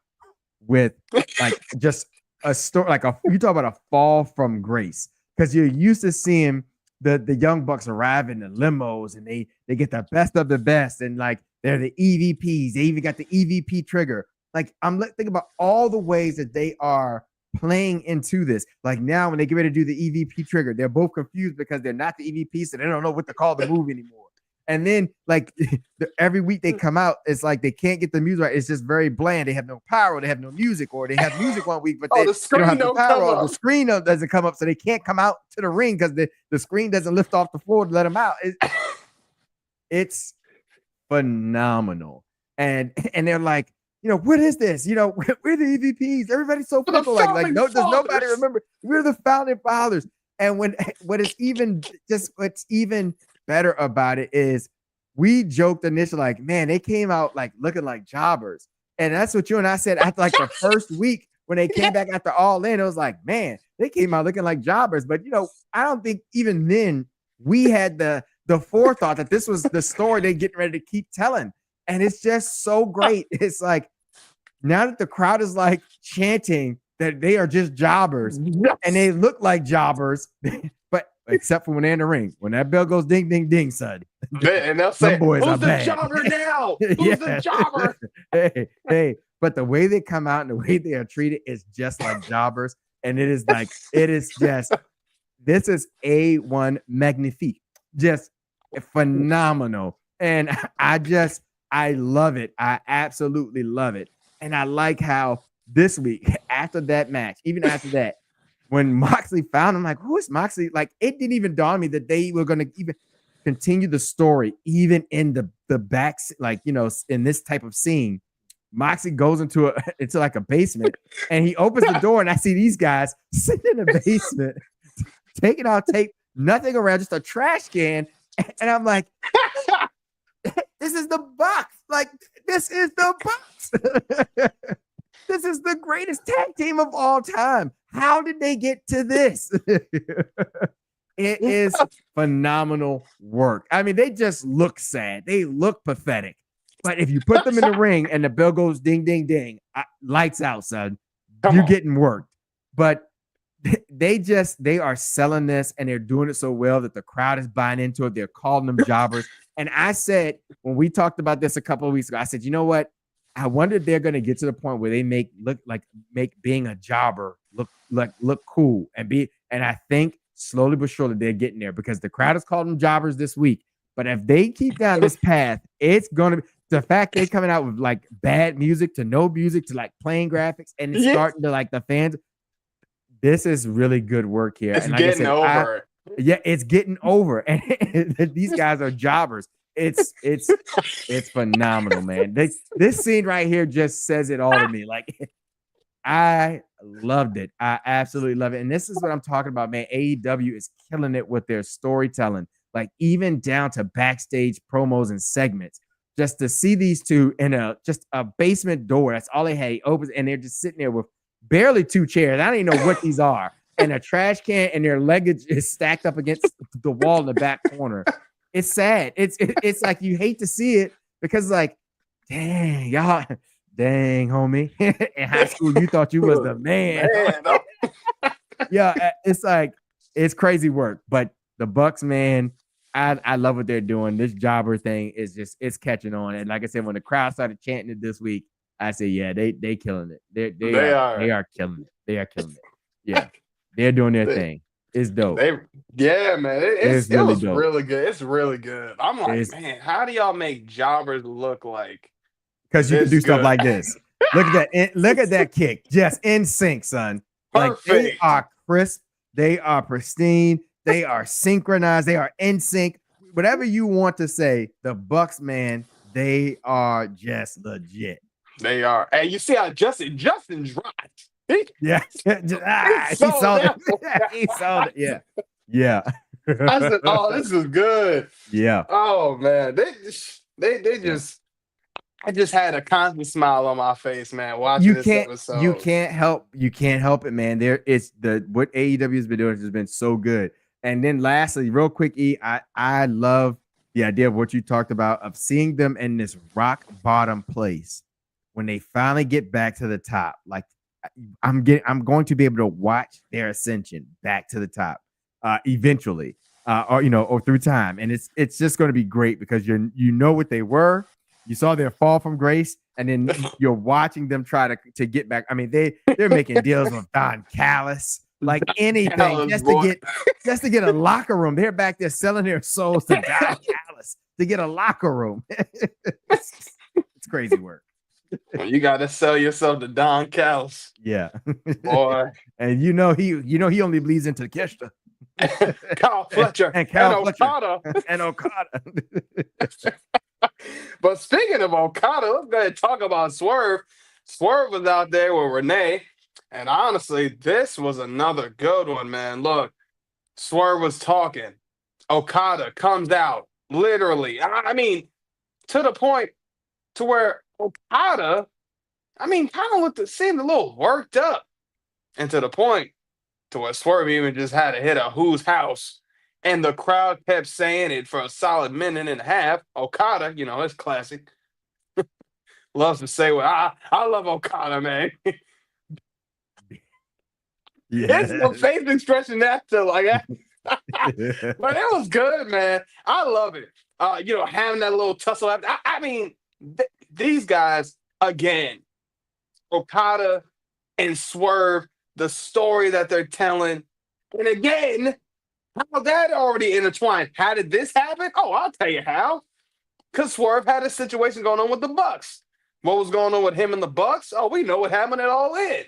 with like just a story, like you talk about a fall from grace, because you're used to seeing the Young Bucks arrive in the limos and they get the best of the best, and like they're the EVPs. They even got the EVP trigger. Like, I'm thinking about all the ways that they are playing into this. Like, now when they get ready to do the EVP trigger, they're both confused because they're not the EVP, so they don't know what to call the move anymore. And then, like, every week they come out, it's like they can't get the music right. It's just very bland. They have no power, they have no music, or they have music one week, but the they don't have screen the power, or up. the screen doesn't come up, so they can't come out to the ring because the screen doesn't lift off the floor to let them out. It's phenomenal. And they're like, what is this? We're the EVPs. Everybody's so fickle. Like, no, does nobody remember? We're the founding fathers. And what's even better about it is we joked initially, like, man, they came out like looking like jobbers. And that's what you and I said after like the first week when they came back after All In. It was like, man, they came out looking like jobbers. But I don't think even then we had the forethought that this was the story they're getting ready to keep telling. And it's just so great. It's like, now that the crowd is like chanting that they are just jobbers, yes, and they look like jobbers, but except for when they're in the ring, when that bell goes ding, ding, ding, son. And they'll say, boys who's are the bad. jobber now? Who's the jobber? Hey, but the way they come out and the way they are treated is just like jobbers. And it is just, this is A1 magnifique, just phenomenal. And I love it. I absolutely love it. And I like how this week, after that match, even after that, when Moxley found him, like, who is Moxley? Like, it didn't even dawn on me that they were going to even continue the story, even in the back, like, in this type of scene. Moxie goes into into like a basement, and he opens the door, and I see these guys sitting in the basement, taking out tape, nothing around, just a trash can, and I'm like, this is the Bucks. Like, this is the Bucks. This is the greatest tag team of all time. How did they get to this? It is phenomenal work. I mean, they just look sad. They look pathetic. But if you put them in the ring and the bell goes ding, ding, ding, lights out, son. You're getting worked. But they are selling this, and they're doing it so well that the crowd is buying into it. They're calling them jobbers. And I said, when we talked about this a couple of weeks ago, I said, you know what? I wonder if they're going to get to the point where they make being a jobber look cool and I think slowly but surely they're getting there, because the crowd has called them jobbers this week. But if they keep down this path, it's going to be the fact they're coming out with like bad music to no music to like plain graphics, and it's starting to like the fans. This is really good work here. It's and like getting over. It's getting over. And these guys are jobbers. It's phenomenal, man. This scene right here just says it all to me. Like, I loved it. I absolutely love it. And this is what I'm talking about, man. AEW is killing it with their storytelling, like even down to backstage promos and segments. Just to see these two in just a basement door. That's all they had. He opens, and they're just sitting there with barely two chairs. I don't even know what these are. And a trash can, and their luggage is stacked up against the wall in the back corner. It's sad. It's like you hate to see it, because like, dang, y'all, dang, homie. In high school, you thought you was the man. Yeah, it's like, it's crazy work. But the Bucks, man, I love what they're doing. This jobber thing is just, it's catching on. And like I said, when the crowd started chanting it this week, I said, yeah, they killing it. They are killing it. They are killing it. Yeah, they're doing their thing. It's dope. Yeah, man. It was really good. It's really good. I'm like, man, how do y'all make jobbers look like? Because you can do stuff like this. Look at that. Look at that kick. Just in sync, son. Like, they are crisp. They are pristine. They are synchronized. They are in sync. Whatever you want to say, the Bucks, man, they are just legit. They are. Hey, you see how Justin dropped. Yeah. He sold it. He sold it. Yeah. Yeah. I said, oh, this is good. Yeah. Oh, man. I just had a constant smile on my face, man, watching this episode. You can't help it, man. What AEW has been doing has been so good. And then lastly, real quick, I love the idea of what you talked about, of seeing them in this rock bottom place when they finally get back to the top. Like, I'm going to be able to watch their ascension back to the top eventually, or through time. And it's just going to be great, because you know what they were. You saw their fall from grace, and then you're watching them try to get back. I mean, they're making deals with Don Callis, like anything, just to get a locker room. They're back there selling their souls to Don Callis to get a locker room. It's crazy work. You got to sell yourself to Don Callis. Yeah, boy. And he only bleeds into Keshta. Kyle Fletcher and Okada. And Okada. But speaking of Okada, let's go ahead and talk about Swerve. Swerve was out there with Renee, and honestly, this was another good one, man. Look, Swerve was talking. Okada comes out, literally. I mean, to the point to where Okada, kind of seemed a little worked up, and to the point to where Swerve even just had to hit a Who's House. And the crowd kept saying it for a solid minute and a half. Okada, it's classic. Loves to say, well, I love Okada, man. Yeah. It's no face expression after like that. But it was good, man. I love it. Having that little tussle after. These guys, again, Okada and Swerve, the story that they're telling. And again, how that already intertwined. How did this happen? Oh, I'll tell you how. Because Swerve had a situation going on with the Bucks. What was going on with him and the Bucks? Oh, we know what happened at All In.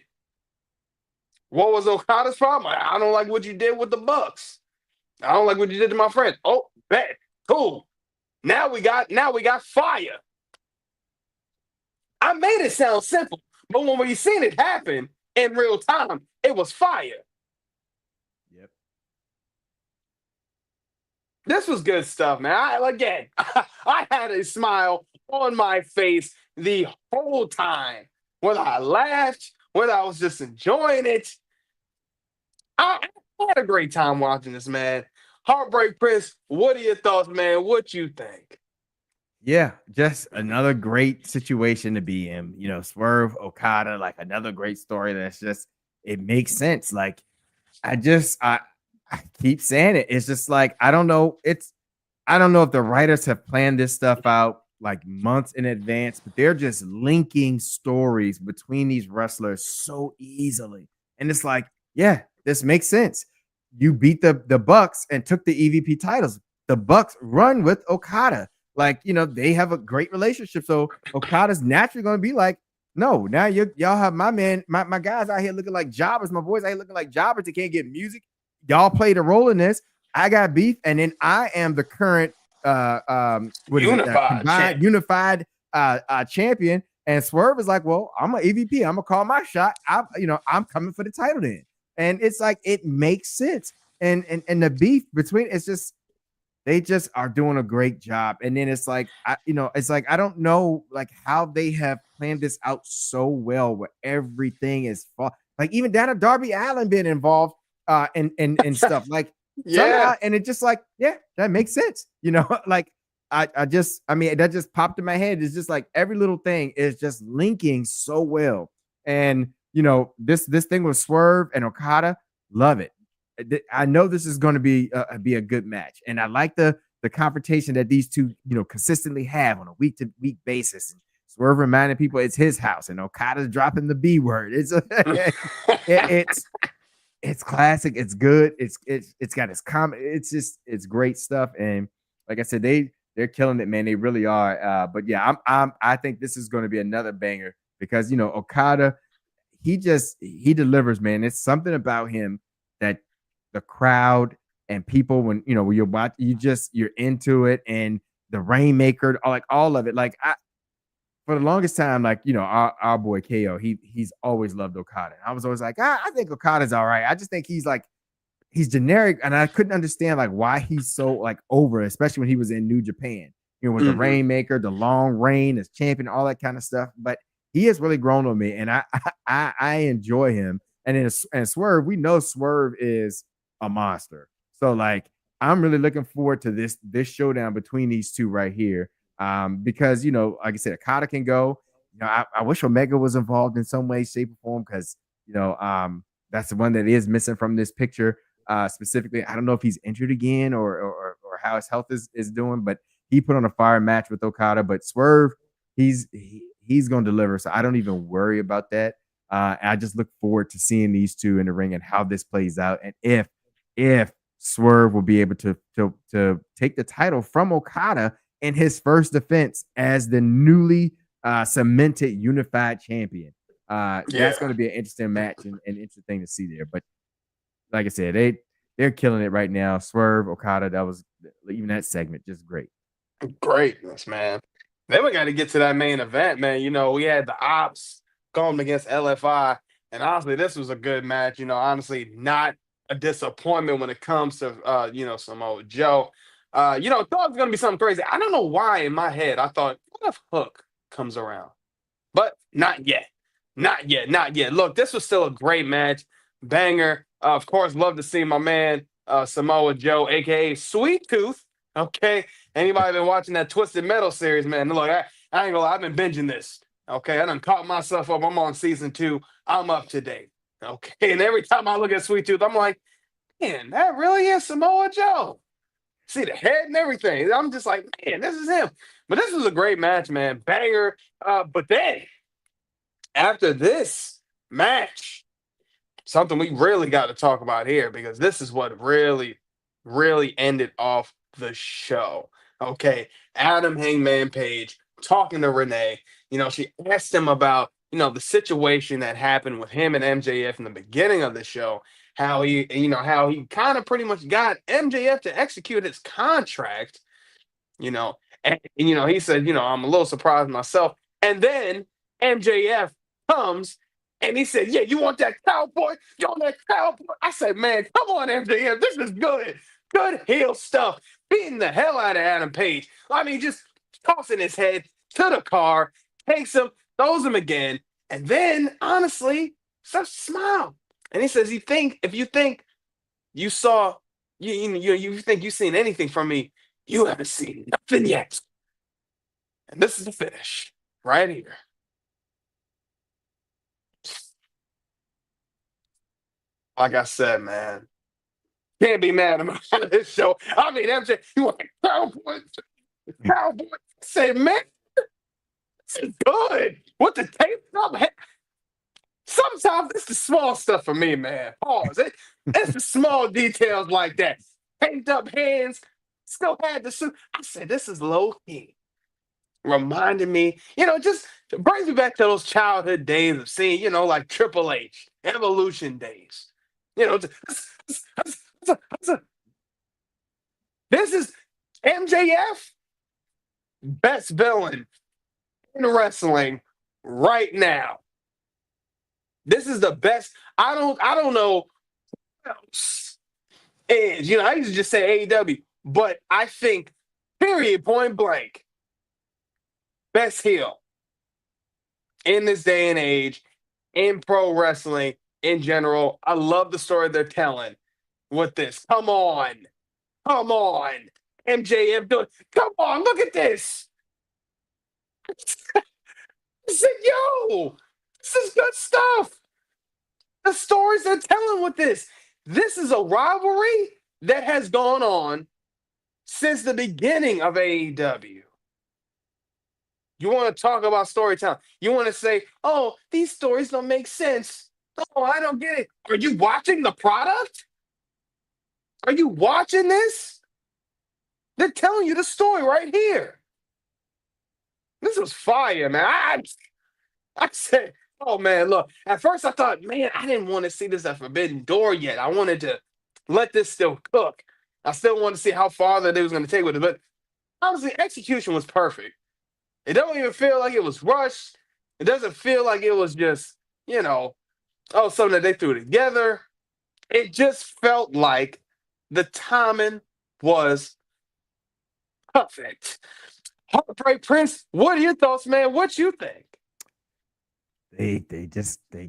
What was Okada's problem? I don't like what you did with the Bucks. I don't like what you did to my friends. Oh, bet. Cool. Now we got fire. I made it sound simple, but when we seen it happen in real time, it was fire. Yep. This was good stuff, man. Again, I had a smile on my face the whole time. Whether I laughed, whether I was just enjoying it, I had a great time watching this, man. Heartbreak Prince, what are your thoughts, man? What you think? Yeah, just another great situation to be in. Swerve Okada, like another great story that's just it makes sense. Like I keep saying it. It's just like I don't know if the writers have planned this stuff out like months in advance, but they're just linking stories between these wrestlers so easily. And it's like, yeah, this makes sense. You beat the Bucks and took the EVP titles. The Bucks run with Okada. Like, they have a great relationship. So Okada's naturally going to be like, no, now y'all have my man, my guys out here looking like jobbers. My boys out here looking like jobbers. They can't get music. Y'all played a role in this. I got beef, and then I am the current what is it? Unified Combined champion. unified champion. And Swerve is like, well, I'm an EVP. I'm gonna call my shot. I'm coming for the title then. And it's like it makes sense. And the beef between it's just they just are doing a great job. And then it's like it's like I don't know like how they have planned this out so well where everything is like even down to Darby Allin being involved and stuff like Yeah. somehow and it just like yeah that makes sense like I mean that just popped in my head. It's just like every little thing is just linking so well. And this thing with Swerve and Okada, love it. I know this is going to be a good match, and I like the confrontation that these two consistently have on a week to week basis. Swerve reminding people it's his house, and Okada's dropping the B word. It's it's classic. It's good. It's got its comment. It's great stuff. And like I said, they're killing it, man. They really are. But yeah, I think this is going to be another banger because Okada, he delivers, man. It's something about him that the crowd and people when you're watching, you're into it, and the Rainmaker, all of it. Like for the longest time, like our boy KO, he's always loved Okada. I was always like, I think Okada's all right. I just think he's generic, and I couldn't understand like why he's so like over, especially when he was in New Japan. With the Mm-hmm. Rainmaker, the long reign as champion, all that kind of stuff. But he has really grown on me, and I enjoy him. And then and Swerve, we know Swerve is a monster. So like I'm really looking forward to this showdown between these two right here. Because like I said, Okada can go. I wish Omega was involved in some way, shape, or form because that's the one that is missing from this picture. Specifically, I don't know if he's injured again or how his health is doing, but he put on a fire match with Okada. But Swerve, he's going to deliver, so I don't even worry about that. I just look forward to seeing these two in the ring and how this plays out, and if Swerve will be able to take the title from Okada in his first defense as the newly cemented unified champion. That's Yeah. going to be an interesting match and interesting thing to see there. But like I said, they're killing it right now. Swerve, Okada, that was even that segment just great. Greatness, man. Then we got to get to that main event, man. We had the Ops going against LFI, and honestly, this was a good match. Honestly, not a disappointment when it comes to Samoa Joe. Thought it was gonna be something crazy. I don't know why in my head I thought, what if Hook comes around? But not yet. Not yet. Not yet. Look, this was still a great match. Banger. Of course, love to see my man Samoa Joe, aka Sweet Tooth. Okay. Anybody been watching that Twisted Metal series, man? Look, I ain't gonna lie, I've been binging this. Okay. I done caught myself up. I'm on season 2. I'm up to date. Okay. And every time I look at Sweet Tooth, I'm like, man, that really is Samoa Joe. See the head and everything. I'm just like, man, this is him. But this was a great match, man. Banger. But then after this match, something we really got to talk about here because this is what really, really ended off the show. Okay. Adam Hangman Page talking to Renee. She asked him about, the situation that happened with him and MJF in the beginning of the show. How he kind of pretty much got MJF to execute his contract, you know, and he said, I'm a little surprised myself. And then MJF comes and he said, "Yeah, you want that cowboy? You want that cowboy?" I said, "Man, come on, MJF. This is good. Good heel stuff. Beating the hell out of Adam Page. I mean, just tossing his head to the car, takes him, throws him again, and then honestly, starts to smile. And he says, if you think you saw, you think you've seen anything from me, you haven't seen nothing yet." And this is the finish right here. Like I said, man, can't be mad about this show. I mean, MJ, you want the cowboy? The cowboy? Say, man, this is good. What the tape up? Sometimes it's the small stuff for me, man. Pause. It's the small details like that. Taped up hands, still had the suit. I said, this is low key. Reminded me, just brings me back to those childhood days of seeing, like Triple H, Evolution days. This is MJF, best villain in wrestling right now. This is the best. I don't know what else is. I used to just say AEW, but I think, period, point blank, best heel in this day and age, in pro wrestling in general. I love the story they're telling with this. Come on. Come on. MJF doing, come on, look at this. I said, yo, this is good stuff. The stories they're telling with this. This is a rivalry that has gone on since the beginning of AEW. You want to talk about storytelling. You want to say, oh, these stories don't make sense. Oh, I don't get it. Are you watching the product? Are you watching this? They're telling you the story right here. This was fire, man. I said, oh, man, look. At first I thought, man, I didn't want to see this at Forbidden Door yet. I wanted to let this still cook. I still wanted to see how far that they was going to take with it. But honestly, execution was perfect. It don't even feel like it was rushed. It doesn't feel like it was just, something that they threw together. It just felt like the timing was perfect. Heartbreak Prince, what are your thoughts, man? What you think? They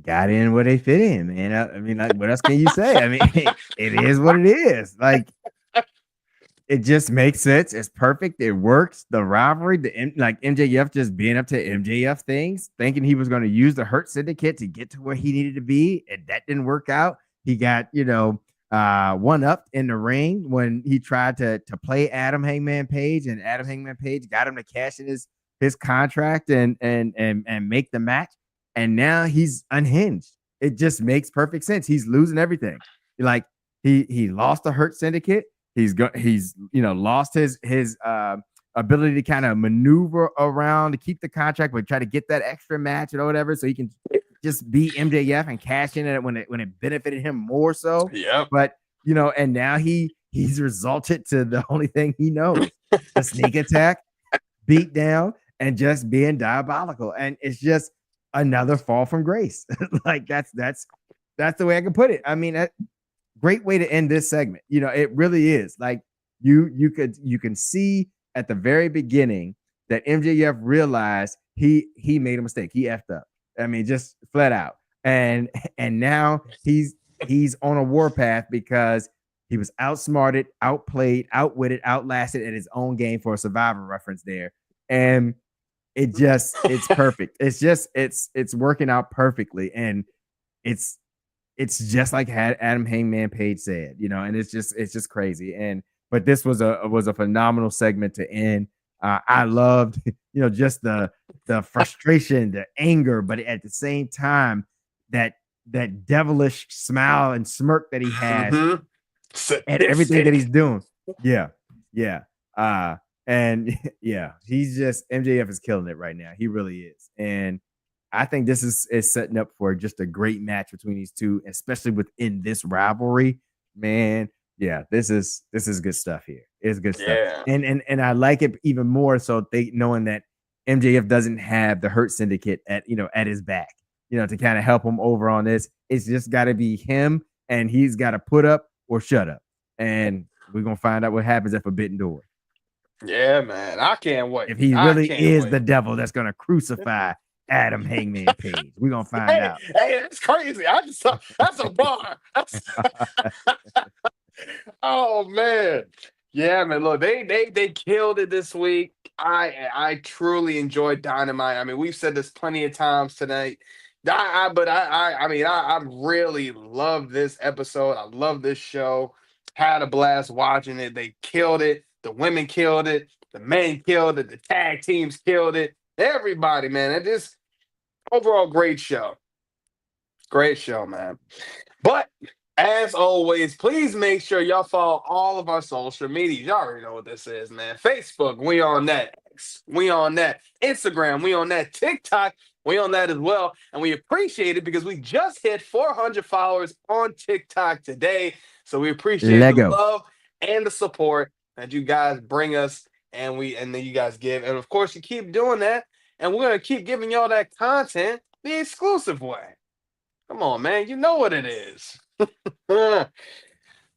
got in where they fit in, man. I mean, like, what else can you say? I mean, it is what it is. Like, it just makes sense. It's perfect. It works. The rivalry, like MJF just being up to MJF things, thinking he was going to use the Hurt Syndicate to get to where he needed to be, and that didn't work out. He got, one up in the ring when he tried to play Adam Hangman Page, and Adam Hangman Page got him to cash in his contract and make the match. And now he's unhinged. It just makes perfect sense. He's losing everything. Like he lost the Hurt Syndicate. He's lost his ability to kind of maneuver around to keep the contract, but try to get that extra match or whatever, so he can just beat MJF and cash in it when it benefited him more so. Yeah. But and now he's resulted to the only thing he knows: the sneak attack, beat down, and just being diabolical. And it's just another fall from grace. Like that's the way I can put it. I mean, great way to end this segment. It really is. Like you can see at the very beginning that MJF realized he made a mistake. He effed up. I mean, just flat out. And now he's on a warpath because he was outsmarted, outplayed, outwitted, outlasted at his own game, for a Survivor reference there. And it's perfect. It's working out perfectly. And it's just like Adam Hangman Page said, and it's just crazy. But this was a phenomenal segment to end. I loved, just the frustration, the anger, but at the same time, that devilish smile and smirk that he has at everything that he's doing. Yeah. And yeah, MJF is killing it right now. He really is. And I think this is setting up for just a great match between these two, especially within this rivalry. Man, yeah, this is good stuff here. It's good stuff. Yeah. And I like it even more so knowing that MJF doesn't have the Hurt Syndicate at his back, to kind of help him over on this. It's just got to be him, and he's got to put up or shut up. And we're gonna find out what happens at Forbidden Door. Yeah, man. I can't wait. If he I really can't is wait. the devil that's gonna crucify Adam Hangman Page. We're gonna find out. Hey, that's crazy. That's a bar. Oh man. Yeah, man. Look, they killed it this week. I truly enjoyed Dynamite. I mean, we've said this plenty of times tonight. I really love this episode. I love this show. Had a blast watching it. They killed it. The women killed it. The men killed it. The tag teams killed it. Everybody, man. It just overall great show. Great show, man. But as always, please make sure y'all follow all of our social media. Y'all already know what this is, man. Facebook, we on that. X, we on that. Instagram, we on that. TikTok, we on that as well. And we appreciate it because we just hit 400 followers on TikTok today. So we appreciate the love and the support that you guys bring us and then you guys give. And of course, you keep doing that. And we're going to keep giving y'all that content the exclusive way. Come on, man. You know what it is.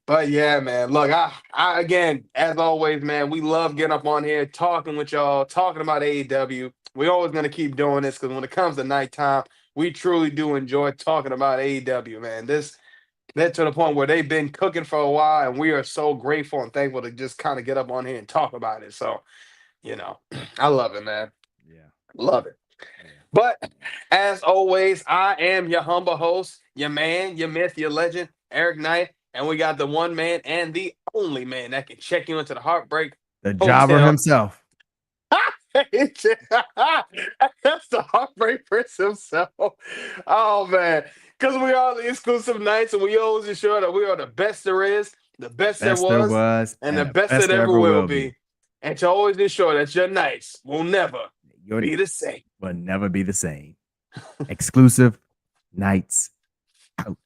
But yeah, man. Look, I again, as always, man, we love getting up on here, talking with y'all, talking about AEW. We're always gonna keep doing this because when it comes to nighttime, we truly do enjoy talking about AEW, man. This led to the point where they've been cooking for a while, and we are so grateful and thankful to just kind of get up on here and talk about it. So, I love it, man. Yeah. Love it. Yeah. But as always, I am your humble host, your man, your myth, your legend, Eric Knight. And we got the one man and the only man that can check you into the heartbreak. The jobber himself. That's the heartbreak prince himself. Oh, man. Because we are the exclusive nights, and we always ensure that we are the best there is, the best there was, and the best that ever will be. And to always ensure that your nights will never be the same. Will never be the same. Exclusive nights out.